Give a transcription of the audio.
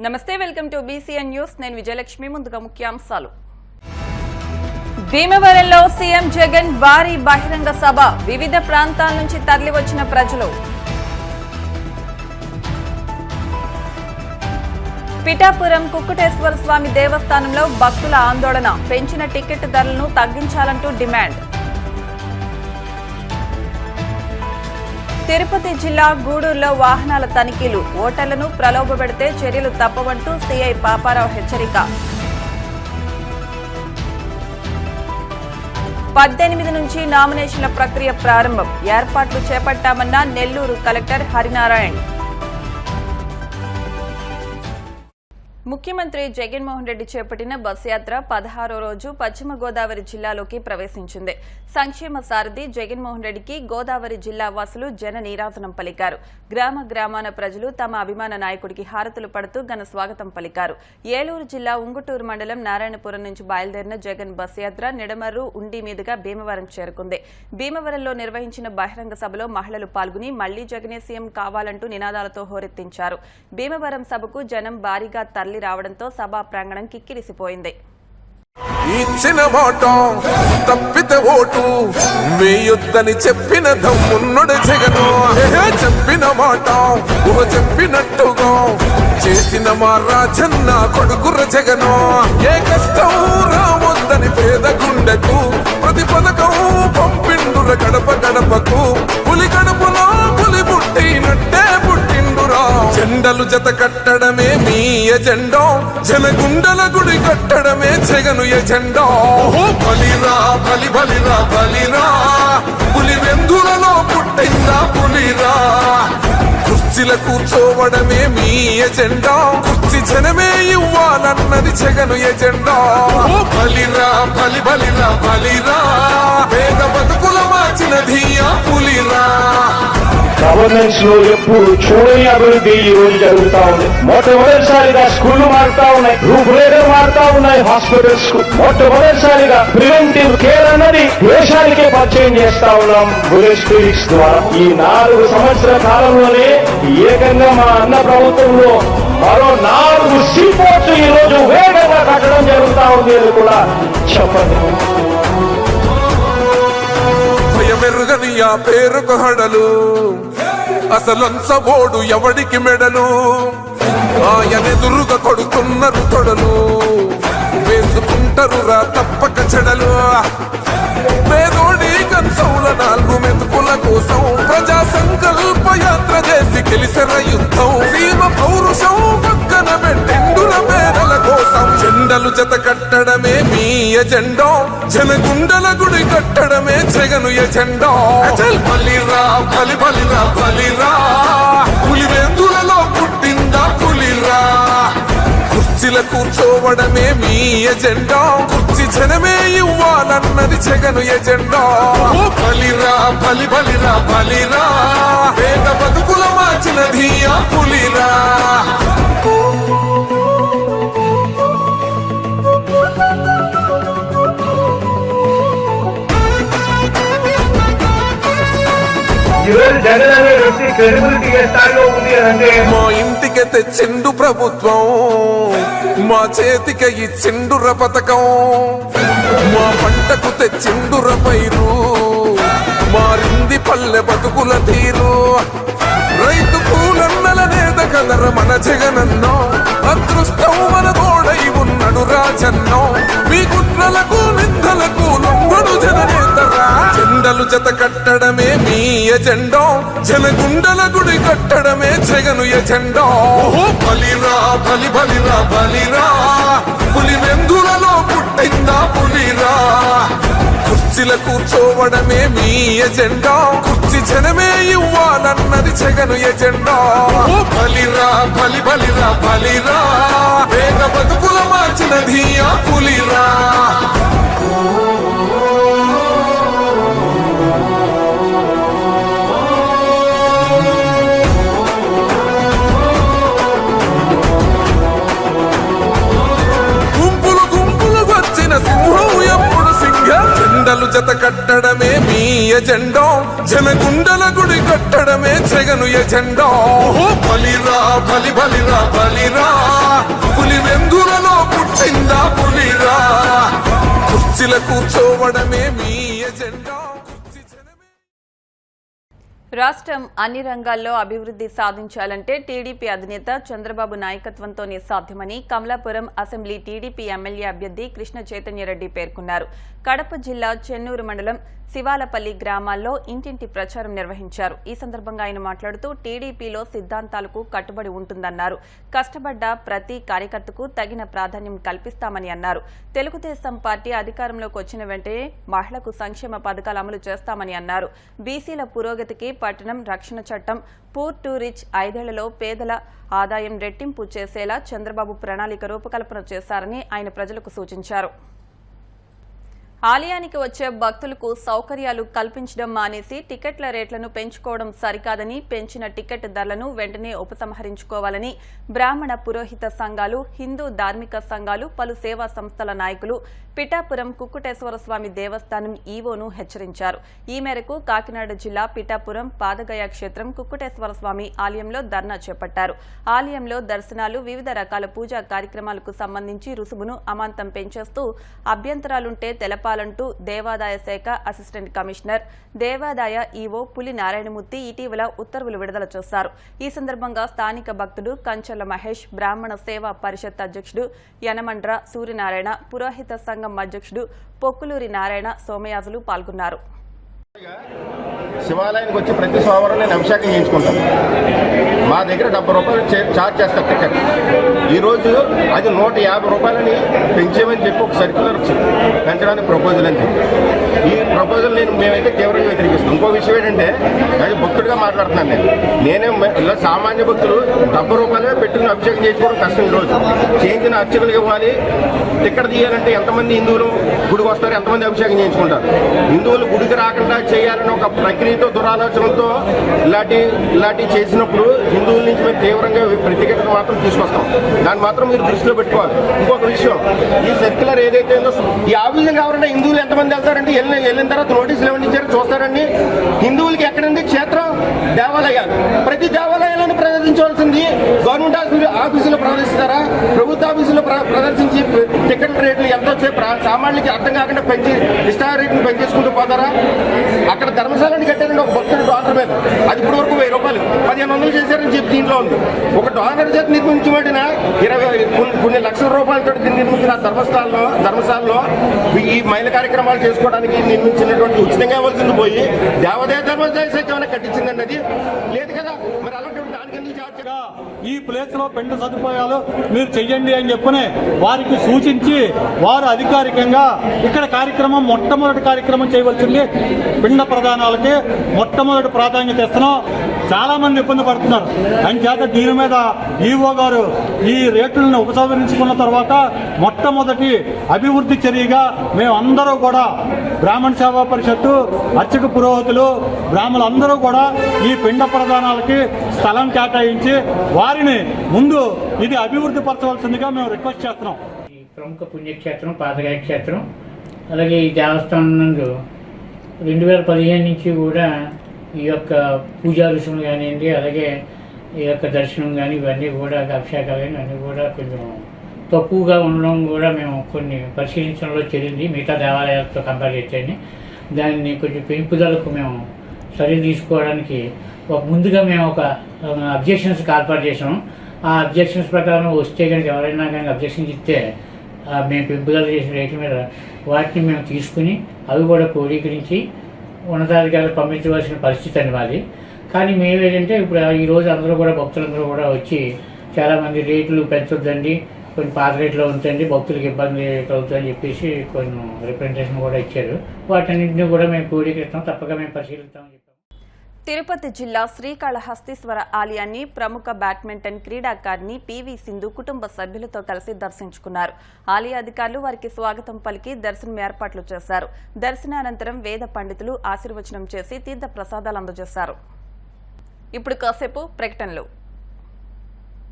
నమస్తే, welcome to BCN news. నేను విజయలక్ష్మి. ముందుగా ముఖ్యాంశాలు. భీమవరంలో సీఎం జగన్ భారీ బహిరంగ సభ, వివిధ ప్రాంతాల నుంచి తరలివచ్చిన ప్రజలు. పిఠాపురం కుక్కుటేశ్వర స్వామి దేవస్థానంలో భక్తుల ఆందోళన, పెంచిన టికెట్ ధరలను తగ్గించాలంటూ డిమాండ్. తిరుపతి జిల్లా గూడూరులో వాహనాల తనిఖీలు, ఓటర్లను ప్రలోభపెడితే చర్యలు తప్పవంటూ సీఐ పాపారావు హెచ్చరిక. 18 నుంచి నామినేషన్ల ప్రక్రియ ప్రారంభం, ఏర్పాట్లు చేపట్టామన్న నెల్లూరు కలెక్టర్ హరినారాయణ్. ముఖ్యమంత్రి జగన్మోహన్ రెడ్డి చేపట్టిన బస్ యాత్ర 16వ రోజు పశ్చిమ గోదావరి జిల్లాలోకి ప్రవేశించింది. సంక్షేమ సారథి జగన్మోహన్ రెడ్డికి గోదావరి జిల్లా వాసులు జన నీరాజనం పలికారు. గ్రామ గ్రామాన ప్రజలు తమ అభిమాన నాయకుడికి హారతులు పడుతూ ఘన స్వాగతం పలికారు. ఏలూరు జిల్లా ఉంగుటూరు మండలం నారాయణపురం నుంచి బయలుదేరిన జగన్ బస్ యాత్ర నిడమర్రు ఉండి మీదుగా భీమవరం చేరుకుంది. భీమవరంలో నిర్వహించిన బహిరంగ సభలో మహిళలు పాల్గొని మళ్లీ జగనే సీఎం కావాలంటూ నినాదాలతో హోరెత్తించారు. భీమవరం సభకు జనం భారీగా తరలి రావడంతో సభా ప్రాంగణం కిక్కిరిసిపోయింది. ఇచ్చిన మాట తప్పితే ఓటు వేయొద్దని చెప్పిన దమ్మున్నడు జగను. చెప్పిన మాట చెప్పినట్టుగా చేసిన మా రాజన్న కొడుకుర జగను. ఏ కష్టం రావద్దని పేద గుండెకు ప్రతి పథకం పంపిండుర గడప గడపకు. పులి గడపలో పులి పుట్టినట్టే పుట్టిండురా. జెండలు జత కట్టడమే మీ ఎజెండా, జనగుండల గుడి కట్టడమే జగను ఎజెండా. బలిరా బలి బలిరా బలిరా, పులి వెందులలో పుట్టిందా పులిరా. కుర్చీల కూర్చోవడమే మీ ఎజెండా, కుర్చీ జనమే ఇవ్వాలన్నది జగను ఎజెండా. బలిరా బలి బలిరా బలిరా, పేద బతుకుల మార్చినది ఆ పులిరా. గవర్నెన్స్ లో ఎప్పుడు చూడని అభివృద్ధి ఈ రోజు జరుగుతా ఉంది. మొట్టమొదటిసారిగా స్కూళ్లు మారుతా ఉన్నాయి, రూపురేఖలు మారుతా ఉన్నాయి. హాస్పిటల్స్ కు మొట్టమొదటిసారిగా ప్రివెంటివ్ కేర్ అన్నది దేశానికే పరిచయం చేస్తా ఉన్నాం బుల్లెట్ క్లినిక్స్ ద్వారా. ఈ 4 సంవత్సరాల కాలంలోనే ఏకంగా మా అన్న ప్రభుత్వంలో మరో 4 సీపోర్ట్స్ ఈ రోజు వేగంగా కట్టడం జరుగుతా ఉంది అని కూడా చెప్పండి. మెరుగని ఆ పేరుకు హడలు, అసలంచబోడు ఎవడికి మెడలు. ఆయనెదురుగా కొడుతున్నారు తొడలు, వేసుకుంటారు రా తప్పక చెడలు. పేదోడి కంచౌల 4 మెతుకుల కోసం ప్రజా సంకల్ప యాత్ర చేసి గెలిసిన యుద్ధం. సీమ పౌరుషం పక్కన పెట్టిండుల పేదల కోసం. జెండలు జత కట్టడమే మీ ఎజెండా, జనగుండల గుడి కట్టడమే జగను ఎజెండా. బలిరా బలి బలిరా బలిరా, పులి వెందులలో పుట్టిందా పులిరా. కుర్చీల కూర్చోవడమే మీ ఎజెండా, కుర్చీ జనమే ఇవ్వాలన్నది జగను ఎజెండా. బలిరా బలి బలిరా బలిరా, పేద బతుకుల మార్చినది ఆ పులిరా. జగన్ అనే వ్యక్తి క్రెడిబిలిటీ ఏ స్థాయిలో ఉంది అంటే మా ఇంటికి తెచ్చిండు ప్రభుత్వం, మా చేతికి ఇచ్చిండుర పథకం. మా పంటకు తెచ్చిండుర పైరు, మారింది పల్లె బతుకుల తీరు. రైతు కూలన్నల నేత కదర మన జగనన్నో, అదృష్టం మన తోడై ఉన్నడు రాజన్నో. మీ కుట్రలకు నిందలకు లొంగడు జననేతరా. జెండలు జత కట్టడమే మీ ఎజెండా, జనగుండల గుడి కట్టడమే జగను ఎజెండా. బలిరా బలి బలిరా బలిరా, పులి వెందులలో పుట్టిందా పులిరా. కుర్చీల కూర్చోవడమే మీ ఎజెండా, కుర్చీ జనమే ఇవ్వాలన్నది జగను ఎజెండా. బలిరా బలి బలిరా బలిరా, పేద బతుకుల మార్చినది ఆ పులిరా. గుంపులు గుంపులు వచ్చిన సింహం ఎప్పుడు సింహం. జెండలు జత కట్టడమే మీ ఎజెండా, జనగుండల గుడి కట్టడమే జగను ఎజెండా. బలిరా బలి బలిరా బలిరా, కుర్చీల కూర్చోవడమే మీ ఎజెండా. రాష్ట్రం అన్ని రంగాల్లో అభివృద్ధి సాధించాలంటే టీడీపీ అధినేత చంద్రబాబు నాయకత్వంతోనే సాధ్యమని కమలాపురం అసెంబ్లీ టీడీపీ ఎమ్మెల్యే అభ్యర్థి కృష్ణ చైతన్యరెడ్డి పేర్కొన్నారు. కడప జిల్లా చెన్నూరు మండలం శివాలపల్లి గ్రామాల్లో ఇంటింటి ప్రచారం నిర్వహించారు. ఈ సందర్భంగా ఆయన మాట్లాడుతూ టీడీపీలో సిద్ధాంతాలకు కట్టుబడి ఉంటుందన్నారు. కష్టపడ్డ ప్రతి కార్యకర్తకు తగిన ప్రాధాన్యం కల్పిస్తామని అన్నారు. తెలుగుదేశం పార్టీ అధికారంలోకి వచ్చిన వెంటనే మహిళలకు సంక్షేమ పథకాలు అమలు చేస్తామని అన్నారు. బీసీల పురోగతికి పట్టణం రక్షణ చట్టం, పూర్ టు రిచ్ 5 ఏళ్లలో పేదల ఆదాయం రెట్టింపు చేసేలా చంద్రబాబు ప్రణాళిక రూపకల్పన చేశారని ఆయన ప్రజలకు సూచించారు. ఆలయానికి వచ్చే భక్తులకు సౌకర్యాలు కల్పించడం మానేసి టికెట్ల రేట్లను పెంచుకోవడం సరికాదని, పెంచిన టికెట్ ధరలను వెంటనే ఉపసంహరించుకోవాలని బ్రాహ్మణ పురోహిత సంఘాలు, హిందూ ధార్మిక సంఘాలు, పలు సేవా సంస్థల నాయకులు పిఠాపురం కుక్కుటేశ్వర స్వామి దేవస్థానం ఈవోను హెచ్చరించారు. ఈ మేరకు కాకినాడ జిల్లా పిఠాపురం పాదగయ క్షేత్రం కుక్కుటేశ్వర స్వామి ఆలయంలో ధర్నా చేపట్టారు. ఆలయంలో దర్శనాలు, వివిధ రకాల పూజా కార్యక్రమాలకు సంబంధించి రుసుమును అమాంతం పెంచేస్తూ అభ్యంతరాలుంటే తెలపాలంటూ దేవాదాయ శాఖ అసిస్టెంట్ కమిషనర్, దేవాదాయ ఈవో పులి నారాయణమూర్తి ఇటీవల ఉత్తర్వులు విడుదల చేశారు. ఈ సందర్భంగా స్థానిక భక్తుడు కంచర్ల మహేష్, బ్రాహ్మణ సేవా పరిషత్ అధ్యక్షుడు యనమండ్ర సూర్యనారాయణ, పురోహిత సంఘం అధ్యక్షుడు పొక్కులూరి నారాయణ, సోమయాజులు పాల్గొన్నారు. శివాలయానికి వచ్చి ప్రతి సోమవారం నేను అభిషేకం చేయించుకుంటాను. మా దగ్గర 70 రూపాయలు ఛార్జ్ చేస్తారు టికెట్. ఈరోజు అది 150 రూపాయలని పెంచేమని చెప్పి ఒక సర్క్యులర్ వచ్చింది, పెంచడానికి ప్రపోజల్ అని చెప్పి. ఈ ప్రపోజల్ మేమైతే తీవ్రంగా వ్యతిరేకిస్తాం. ఇంకో విషయం ఏంటంటే, అది భక్తుడిగా మాట్లాడుతున్నాను నేనే ఇలా సామాన్య భక్తులు 70 రూపాయలే పెట్టుకుని అభిషేకం చేసుకోవడం కష్టం. ఈరోజు చేయించిన అర్చకులకు ఇవ్వాలి. టికెట్ తీయాలంటే ఎంతమంది హిందువులు గుడికి వస్తారు, ఎంతమంది అభిషేకం చేయించుకుంటారు. హిందువులు గుడికి రాకుండా చేయాలని ఒక ప్రక్రియతో, దురాలోచనలతో ఇలాంటి చేసినప్పుడు హిందువుల నుంచి మేము తీవ్రంగా ప్రతిఘటన మాత్రం తీసుకొస్తాం. దాన్ని మాత్రం మీరు దృష్టిలో పెట్టుకోవాలి. ఇంకొక విషయం, ఈ సర్క్యులర్ ఏదైతే ఉందో, ఈ ఆఫీసులు కావాలంటే హిందువులు ఎంతమంది వెళ్తారంటే వెళ్ళిన తర్వాత నోటీసులు ఏమని ఇచ్చారో చూస్తారండి. హిందువులకి ఎక్కడండి క్షేత్రం? దేవాలయాలు. ప్రతి దేవాలయాలను ప్రదర్శించవలసింది గవర్నమెంట్ ఆఫీసులో ప్రదర్శిస్తారా? ప్రభుత్వ ఆఫీసులో ప్రదర్శించి టికెట్ రేట్లు ఎంత వచ్చాయి సామాన్యులకి అర్థం కాకుండా పెంచి ఇష్టా రేట్ని పెంచేసుకుంటూ పోతారా? అక్కడ ధర్మశాలని కట్టారండి ఒక భక్తుడి డోనర్ మీద. అది ఇప్పుడు వరకు 1000 రూపాయలు, 1500 చేశారని చెప్పి దీంట్లో ఉంది. ఒక డోనర్ చేతి నిర్మించబడిన 20 కొన్ని లక్షల రూపాయలతో నిర్మించిన ధర్మశాలలో ఈ మహిళ కార్యక్రమాలు చేసుకోవడానికి నిర్మించినటువంటి ఉచితంగా ఇవ్వాల్సింది పోయి దేవాదాయ ధర్మశాల శాఖ ఏమైనా కట్టించిందండి? అది లేదు కదా. మరి అలాంటి దానికి ఎందుకు ఛార్జ్? ఈ ప్లేస్ లో పెంట సదుపాయాలు మీరు చెయ్యండి అని చెప్పని వారికి సూచించి వారు అధికారికంగా ఇక్కడ కార్యక్రమం, మొట్టమొదటి కార్యక్రమం చేయవలసింది పిండ ప్రదానాలకి మొట్టమొదటి ప్రాధాన్యత ఇస్తున్నాం. చాలా మంది ఇబ్బంది పడుతున్నారు. అంచేత దీని మీద ఈవో గారు ఈ రేట్లను ఉపసంహరించుకున్న తర్వాత మొట్టమొదటి అభివృద్ధి చర్యగా మేమందరూ కూడా బ్రాహ్మణ సేవా పరిషత్తు, అర్చక పురోహితులు, బ్రాహ్మణులందరూ కూడా ఈ పిండ ప్రదానాలకి స్థలం కేటాయించి వారిని ముందు ఇది అభివృద్ధి పరచవలసిందిగా మేము రిక్వెస్ట్ చేస్తున్నాం. ఈ ప్రముఖ పుణ్యక్షేత్రం పాదగాయ క్షేత్రం, అలాగే ఈ దేవస్థానం నందు 2015 నుంచి కూడా ఈ యొక్క పూజా రుసుములు కానివ్వండి, అలాగే ఈ యొక్క దర్శనం కానీ ఇవన్నీ కూడా, అభిషేకాలు కానీ అన్నీ కూడా కొంచెం తక్కువగా ఉండడం కూడా మేము కొన్ని పరిశీలించడంలో చేరింది. మిగతా దేవాలయాలతో కంపేర్ చేయండి. దాన్ని కొంచెం పెంపుదలకు మేము చర్యలు తీసుకోవడానికి ముందుగా మేము ఒక అబ్జెక్షన్స్ ఏర్పాటు చేసాం. ఆ అబ్జెక్షన్స్ ప్రకారం వస్తే కనుక ఎవరైనా కానీ అబ్జెక్షన్స్ ఇస్తే మేము పెంపుదల చేసిన రేట్ల మీద వాటిని మేము తీసుకుని అవి కూడా క్రోడీకరించి ఉన్నతాధికారులకు పంపించవలసిన పరిస్థితి అండి మాది. కానీ మేము ఏంటంటే ఇప్పుడు ఈరోజు అందరూ కూడా భక్తులందరూ కూడా వచ్చి చాలామంది రేట్లు పెంచొద్దండి, కొన్ని పాత రేట్లో ఉంచండి, భక్తులకు ఇబ్బంది కలుగుతుందని చెప్పేసి కొన్ని రిప్రజెంటేషన్ కూడా ఇచ్చారు. వాటన్నింటినీ కూడా మేము క్రోడీకరిస్తాం, తప్పక మేము పరిశీలిస్తామని చెప్పాము. తిరుపతి జిల్లా శ్రీకాళహస్తీశ్వర ఆలయాన్ని ప్రముఖ బ్యాడ్మింటన్ క్రీడాకారిణి పివి సింధు కుటుంబ సభ్యులతో కలిసి దర్శించుకున్నారు. ఆలయ అధికారులు వారికి స్వాగతం పలికి దర్శనం ఏర్పాట్లు చేశారు. దర్శనానంతరం వేద పండితులు ఆశీర్వచనం చేసి తీర్థ ప్రసాదాలు అందజేశారు. ఇప్పుడు కాసేపు ప్రకటనలు.